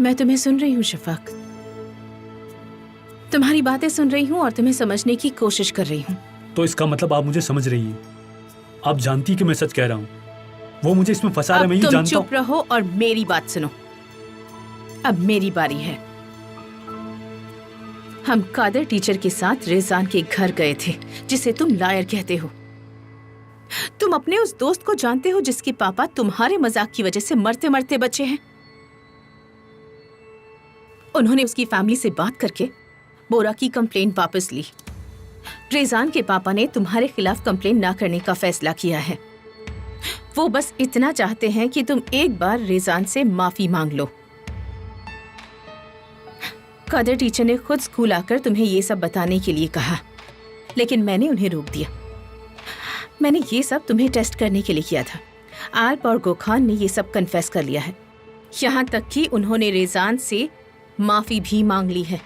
मैं तुम्हें सुन रही हूँ शफाक, तुम्हारी बातें सुन रही हूँ और तुम्हें समझने की कोशिश कर रही हूँ। तो इसका मतलब आप मुझे समझ रही हैं। आप जानती कि मैं सच कह रहा हूँ। वो मुझे इसमें फंसा रहा है, मैं ये जानता हूँ। तुम चुप रहो और मेरी बात सुनो। अब मेरी बारी है। हम कादर टीचर के साथ रेजान के घर गए थे, जिसे तुम लायर कहते हो। तुम अपने उस दोस्त को जानते हो जिसके पापा तुम्हारे मजाक की वजह से मरते मरते बचे हैं। उन्होंने उसकी फैमिली से बात करके बोरा की कंप्लेंट वापस ली। रेजान के पापा ने तुम्हारे खिलाफ कंप्लेंट ना करने का फैसला किया है। वो बस इतना चाहते हैं कि तुम एक बार रेजान से माफी मांग लो। कादर टीचर ने खुद स्कूल आकर तुम्हें ये सब बताने के लिए कहा, लेकिन मैंने उन्हें रोक दिया। मैंने ये सब तुम्हें टेस्ट करने के लिए किया था। आल्प और गोखान ने ये सब कन्फेस कर लिया है। यहाँ तक कि उन्होंने रेजान से माफी भी मांग ली है।